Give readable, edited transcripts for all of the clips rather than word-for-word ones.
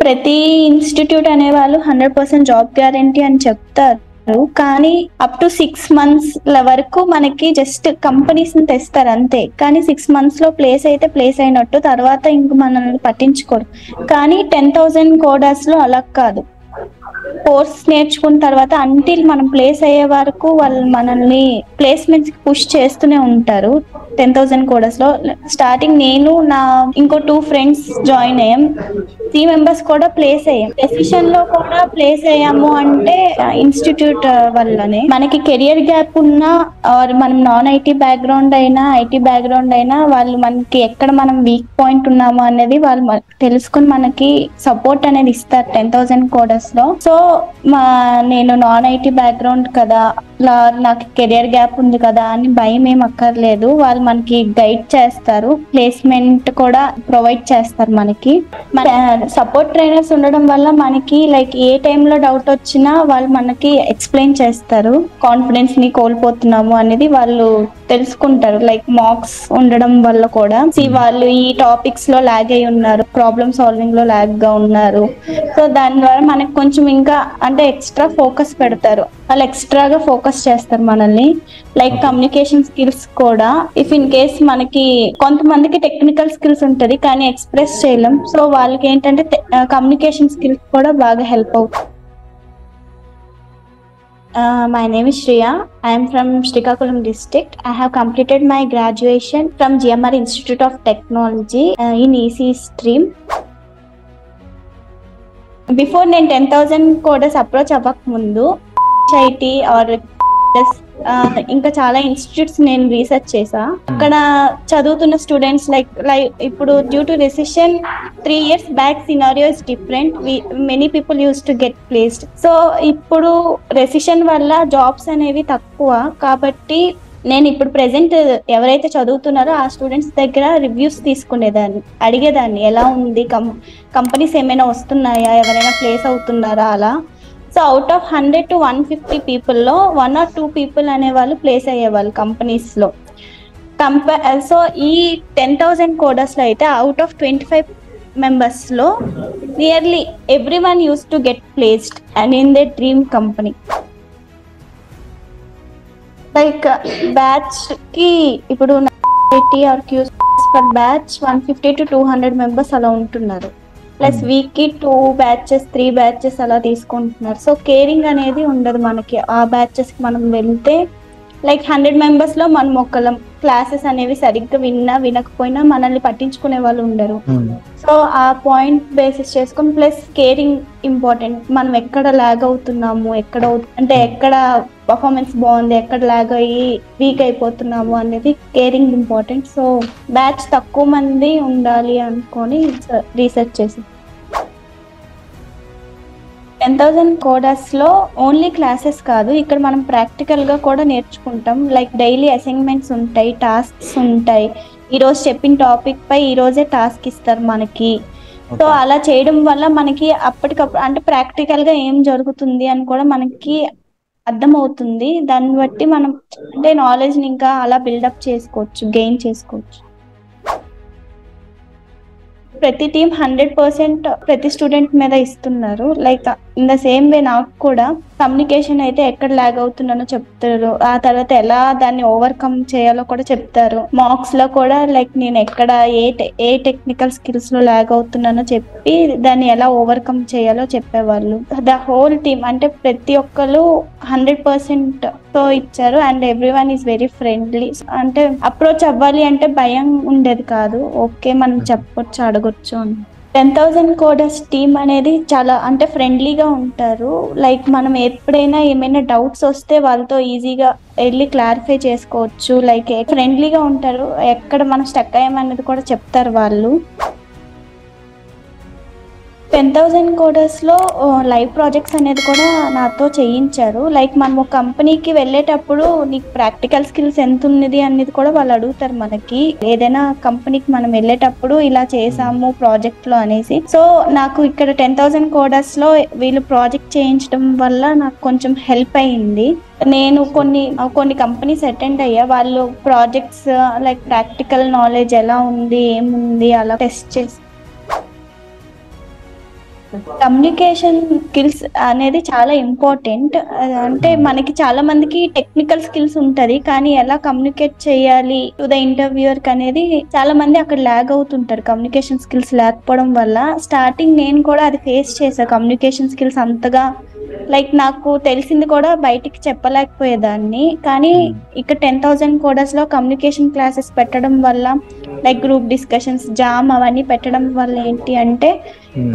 ప్రతి ఇన్స్టిట్యూట్ అనే వాళ్ళు 100% జాబ్ గ్యారంటీ అని చెప్తారు, కానీ అప్ టు 6 months వరకు మనకి జస్ట్ కంపెనీస్ ని తెస్తారు అంతే. కానీ 6 months లో ప్లేస్ అయితే ప్లేస్ అయినట్టు, తర్వాత ఇంక మనల్ని పట్టించుకోరు. కానీ 10,000 కోడాస్ లో అలా కాదు. కోర్స్ నేర్చుకున్న తర్వాత అంటిల్ మనం ప్లేస్ అయ్యే వరకు వాళ్ళు మనల్ని ప్లేస్మెంట్స్ పుష్ చేస్తూనే ఉంటారు. 10,000 కోడస్ లో స్టార్టింగ్ నేను నా ఇంకో 2 ఫ్రెండ్స్ జాయిన్ అయ్యాం. 3 members కూడా ప్లేస్ అయ్యాం. డెసిషన్ లో కూడా ప్లేస్ అయ్యాము అంటే ఇన్స్టిట్యూట్ వల్లనే. మనకి కెరియర్ గ్యాప్ ఉన్నా ఆర్ మనం నాన్ ఐటీ బ్యాక్గ్రౌండ్ అయినా ఐటీ బ్యాక్గ్రౌండ్ అయినా వాళ్ళు మనకి ఎక్కడ మనం వీక్ పాయింట్ ఉన్నాము అనేది వాళ్ళు తెలుసుకుని మనకి సపోర్ట్ అనేది ఇస్తారు 10,000 కోడస్ లో. సో నేను నాన్ ఐటీ బ్యాక్గ్రౌండ్ కదా, నాకు కెరియర్ గ్యాప్ ఉంది కదా అని భయం ఏం అక్కర్లేదు. వాళ్ళు మనకి గైడ్ చేస్తారు, ప్లేస్మెంట్ కూడా ప్రొవైడ్ చేస్తారు మనకి. సపోర్ట్ ట్రైనర్స్ ఉండడం వల్ల మనకి లైక్ ఏ టైంలో డౌట్ వచ్చినా వాళ్ళు మనకి ఎక్స్ప్లెయిన్ చేస్తారు. కాన్ఫిడెన్స్ ని కోల్పోతున్నాము అనేది వాళ్ళు తెలుసుకుంటారు. లైక్ మార్క్స్ ఉండడం వల్ల కూడా వాళ్ళు ఈ టాపిక్స్ లో లాగ్ అయి ఉన్నారు, ప్రాబ్లమ్ సాల్వింగ్ లో లాగ్ గా ఉన్నారు. సో దాని ద్వారా మనకి కొంచెం ఇంకా అంటే ఎక్స్ట్రా ఫోకస్ పెడతారు. వాళ్ళు ఎక్స్ట్రాగా ఫోకస్ చేస్తారు మనల్ని. లైక్ కమ్యూనికేషన్ స్కిల్స్ కూడా, ఇఫ్ ఇన్ కేస్ మనకి కొంతమందికి టెక్నికల్ స్కిల్స్ ఉంటది కానీ ఎక్స్ప్రెస్ చేయలేం. సో వాళ్ళకి ఏంటంటే కమ్యూనికేషన్ స్కిల్స్ కూడా బాగా హెల్ప్ అవుతుంది. My name is Shriya. I am from Srikakulam district. I have completed my graduation from GMR Institute of Technology in EC stream. Before నేను 10,000 కోడస్ అప్రోచ్ అవ్వక ముందు ఐటీ ఆర్ ఇంకా చాలా ఇన్స్టిట్యూట్స్ నేను రీసెర్చ్ చేసా. అక్కడ చదువుతున్న స్టూడెంట్స్ లైక్ ఇప్పుడు due to recession 3 years back scenario is different. Many people use to get placed. So ఇప్పుడు రెసిషన్ వల్ల జాబ్స్ అనేవి తక్కువ కాబట్టి నేను ఇప్పుడు ప్రెసెంట్ ఎవరైతే చదువుతున్నారో ఆ స్టూడెంట్స్ దగ్గర రివ్యూస్ తీసుకునేదాన్ని, అడిగేదాన్ని ఎలా ఉంది, కంపెనీస్ ఏమైనా వస్తున్నాయా, ఎవరైనా ప్లేస్ అవుతున్నారా అలా. So out of 100 to 150 పీపుల్లో 1 or 2 people అనేవాళ్ళు ప్లేస్ అయ్యేవాళ్ళు కంపెనీస్ లో. సో ఈ 10,000 కోడస్ లో అయితే అవుట్ ఆఫ్ 25 members లో nearly everyone use to get placed and in they dream company. Like batch కి ఇప్పుడు పర్ బ్యాచ్ 150 to 200 members అలా ఉంటున్నారు. ప్లస్ వీక్ కి 2 batches 3 batches అలా తీసుకుంటున్నారు. సో కేరింగ్ అనేది ఉండదు మనకి. ఆ బ్యాచెస్ కి మనం వెళ్తే లైక్ 100 members లో మనం ఒకళ్ళం, క్లాసెస్ అనేవి సరిగ్గా వినకపోయినా మనల్ని పట్టించుకునే వాళ్ళు ఉండరు. సో ఆ పాయింట్ బేసిస్ చేసుకుని ప్లస్ కేరింగ్ ఇంపార్టెంట్. మనం ఎక్కడ లాగ్ అవుతున్నాము, ఎక్కడ పర్ఫార్మెన్స్ బాగుంది, ఎక్కడ లాగ్ అయ్యి వీక్ అయిపోతున్నాము అనేది కేరింగ్ ఇంపార్టెంట్. సో బ్యాచ్ తక్కువ మంది ఉండాలి అనుకొని రీసెర్చ్ చేసి 10,000 కోడస్ లో ఓన్లీ క్లాసెస్ కాదు, ఇక్కడ మనం ప్రాక్టికల్ గా కూడా నేర్చుకుంటాం. లైక్ డైలీ అసైన్మెంట్స్ ఉంటాయి, టాస్క్స్ ఉంటాయి. ఈ రోజు చెప్పిన టాపిక్ పై ఈ రోజే టాస్క్ ఇస్తారు మనకి. సో అలా చేయడం వల్ల మనకి అప్పటికప్పుడు అంటే ప్రాక్టికల్ గా ఏం జరుగుతుంది అని కూడా మనకి అర్థం అవుతుంది. దాన్ని బట్టి మనం అంటే నాలెడ్జ్ ని ఇంకా అలా బిల్డప్ చేసుకోవచ్చు, గెయిన్ చేసుకోవచ్చు. ప్రతి టీం 100% ప్రతి స్టూడెంట్ మీద ఇస్తున్నారు. Like in the same way నాకు కూడా కమ్యూనికేషన్ అయితే ఎక్కడ లాగ్ అవుతున్నానో చెప్తారు, ఆ తర్వాత ఎలా దాన్ని ఓవర్కమ్ చేయాలో కూడా చెప్తారు. మార్క్స్ లో కూడా లైక్ నేను ఎక్కడ ఏ టెక్నికల్ స్కిల్స్ లో లాగ్ అవుతున్నానో చెప్పి దాన్ని ఎలా ఓవర్కమ్ చేయాలో చెప్పేవాళ్ళు. ద హోల్ టీమ్ అంటే ప్రతి ఒక్కరు 100% తో ఇచ్చారు. And everyone is very friendly. అంటే అప్రోచ్ అవ్వాలి అంటే భయం ఉండేది కాదు, ఓకే మనం చెప్పొచ్చు, అడగొచ్చు అని. 10,000 కోడస్ టీమ్ అనేది చాలా అంటే ఫ్రెండ్లీగా ఉంటారు. లైక్ మనం ఎప్పుడైనా ఏమైనా డౌట్స్ వస్తే వాళ్ళతో ఈజీగా వెళ్ళి క్లారిఫై చేసుకోవచ్చు. లైక్ ఫ్రెండ్లీగా ఉంటారు, ఎక్కడ మనం స్టక్ అయ్యామన్నది కూడా చెప్తారు వాళ్ళు. 10,000 కోడస్ లో లైవ్ ప్రాజెక్ట్స్ అనేది కూడా నాతో చేయించారు. లైక్ మనం కంపెనీకి వెళ్ళేటప్పుడు నీకు ప్రాక్టికల్ స్కిల్స్ ఎంత ఉన్నది అనేది కూడా వాళ్ళు అడుగుతారు మనకి. ఏదైనా కంపెనీకి మనం వెళ్ళేటప్పుడు ఇలా చేసాము ప్రాజెక్ట్ లో అనేసి. సో నాకు ఇక్కడ 10,000 కోడస్ లో వీళ్ళు ప్రాజెక్ట్ చేయించడం వల్ల నాకు కొంచెం హెల్ప్ అయింది. నేను కొన్ని కంపెనీస్ అటెండ్ అయ్యా, వాళ్ళు ప్రాజెక్ట్స్ లైక్ ప్రాక్టికల్ నాలెడ్జ్ ఎలా ఉంది, ఏముంది అలా టెస్ట్ చేసి కమ్యూనికేషన్ స్కిల్స్ అనేది చాలా ఇంపార్టెంట్. అంటే మనకి చాలా మందికి టెక్నికల్ స్కిల్స్ ఉంటది, కానీ ఎలా కమ్యూనికేట్ చేయాలి టు ద ఇంటర్వ్యూయర్ అనేది చాలా మంది అక్కడ లాగ్ అవుతుంటారు కమ్యూనికేషన్ స్కిల్స్ లేకపోవడం వల్ల. స్టార్టింగ్ నేను కూడా అది ఫేస్ చేశా, కమ్యూనికేషన్ స్కిల్స్ అంతగా లైక్ నాకు తెలిసింది కూడా బయటికి చెప్పలేకపోయేదాన్ని. కానీ ఇక్కడ 10,000 కోడర్స్ లో కమ్యూనికేషన్ క్లాసెస్ పెట్టడం వల్ల, లైక్ గ్రూప్ డిస్కషన్స్, జామ్ అవన్నీ పెట్టడం వల్ల ఏంటి అంటే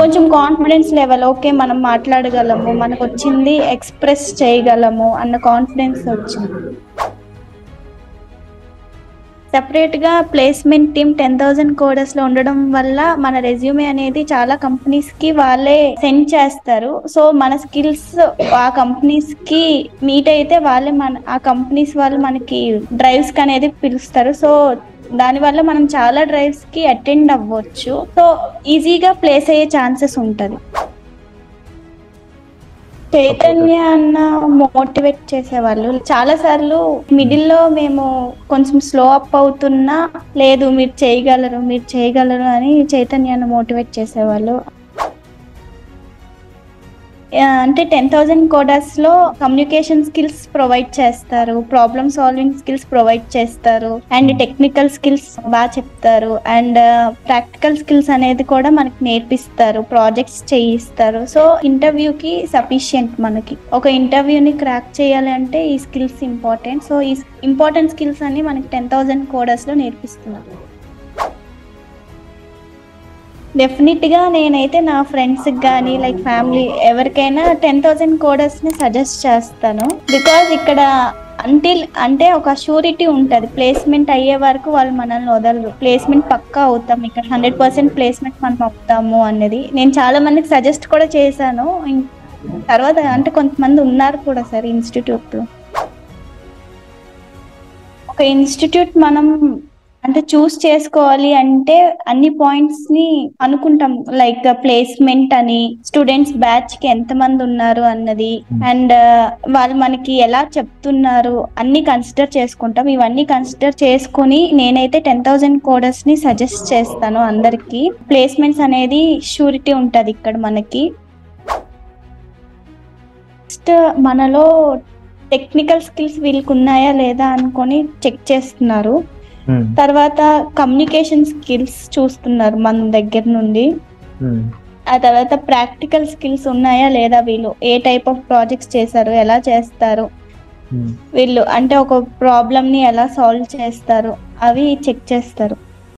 కొంచెం కాన్ఫిడెన్స్ లెవెల్, ఓకే మనం మాట్లాడగలము, మనకు వచ్చింది ఎక్స్ప్రెస్ చేయగలము అన్న కాన్ఫిడెన్స్ వచ్చింది. సెపరేట్ గా ప్లేస్మెంట్ టీమ్ 10,000 కోడర్స్ లో ఉండడం వల్ల మన రెజ్యూమే అనేది చాలా కంపెనీస్ కి వాళ్ళే సెండ్ చేస్తారు. సో మన స్కిల్స్ ఆ కంపెనీస్ కి మీట్ అయితే వాళ్ళే ఆ కంపెనీస్ వాళ్ళు మనకి డ్రైవ్స్ కి అనేది పిలుస్తారు. సో దాని వల్ల మనం చాలా డ్రైవ్స్ కి అటెండ్ అవ్వచ్చు. సో ఈజీగా ప్లేస్ అయ్యే ఛాన్సెస్ ఉంటది. చైతన్య అన్న మోటివేట్ చేసేవాళ్ళు. చాలా సార్లు మిడిల్ లో మేము కొంచెం స్లో అప్ అవుతున్నా, లేదు మీరు చేయగలరు అని చైతన్య అన్న మోటివేట్ చేసేవాళ్ళు. అంటే 10,000 కోడర్స్ లో కమ్యూనికేషన్ స్కిల్స్ ప్రొవైడ్ చేస్తారు, ప్రాబ్లమ్ సాల్వింగ్ స్కిల్స్ ప్రొవైడ్ చేస్తారు, అండ్ టెక్నికల్ స్కిల్స్ బాగా చెప్తారు, అండ్ ప్రాక్టికల్ స్కిల్స్ అనేది కూడా మనకి నేర్పిస్తారు, ప్రాజెక్ట్స్ చేయిస్తారు. సో ఇంటర్వ్యూకి సఫిషియంట్. మనకి ఒక ఇంటర్వ్యూని క్రాక్ చేయాలి అంటే ఈ స్కిల్స్ ఇంపార్టెంట్. సో ఈ ఇంపార్టెంట్ స్కిల్స్ అన్ని మనకి 10,000 కోడర్స్ లో నేర్పిస్తున్నారు. డెఫినెట్ గా నేనైతే నా ఫ్రెండ్స్ కానీ లైక్ ఫ్యామిలీ ఎవరికైనా 10,000 కోడర్స్ ని సజెస్ట్ చేస్తాను. బికాజ్ ఇక్కడ అంటే ఒక షూరిటీ ఉంటది, ప్లేస్మెంట్ అయ్యే వరకు వాళ్ళు మనల్ని వదలరు. ప్లేస్మెంట్ పక్కా అవుతాం, ఇక్కడ 100% ప్లేస్మెంట్ మనం అవుతాము అనేది నేను చాలా మందికి సజెస్ట్ కూడా చేశాను. తర్వాత అంటే కొంతమంది ఉన్నారు కూడా సార్ ఇన్స్టిట్యూట్ లో. ఒక ఇన్స్టిట్యూట్ మనం అంటే చూస్ చేసుకోవాలి అంటే అన్ని పాయింట్స్ ని అనుకుంటాం, లైక్ ప్లేస్మెంట్ అని, స్టూడెంట్స్ బ్యాచ్ కి ఎంత మంది ఉన్నారు అన్నది, అండ్ వాళ్ళు మనకి ఎలా చెప్తున్నారు అన్ని కన్సిడర్ చేసుకుంటాం. ఇవన్నీ కన్సిడర్ చేసుకుని నేనైతే 10,000 కోడర్స్ ని సజెస్ట్ చేస్తాను అందరికి. ప్లేస్మెంట్స్ అనేది షూరిటీ ఉంటది ఇక్కడ మనకి. నెక్స్ట్ మనలో టెక్నికల్ స్కిల్స్ వీళ్ళకి ఉన్నాయా లేదా అనుకొని చెక్ చేస్తున్నారు. తర్వాత కమ్యూనికేషన్ స్కిల్స్ చూస్తున్నారు మన దగ్గర నుండి. ఆ తర్వాత ప్రాక్టికల్ స్కిల్స్ ఉన్నాయా లేదా, వీళ్ళు ఏ టైప్ ఆఫ్ ప్రాజెక్ట్స్ చేశారు, ఎలా చేస్తారు, వీళ్ళు అంటే ఒక ప్రాబ్లమ్ ని ఎలా సాల్వ్ చేస్తారు, అవి చెక్ చేస్తారు.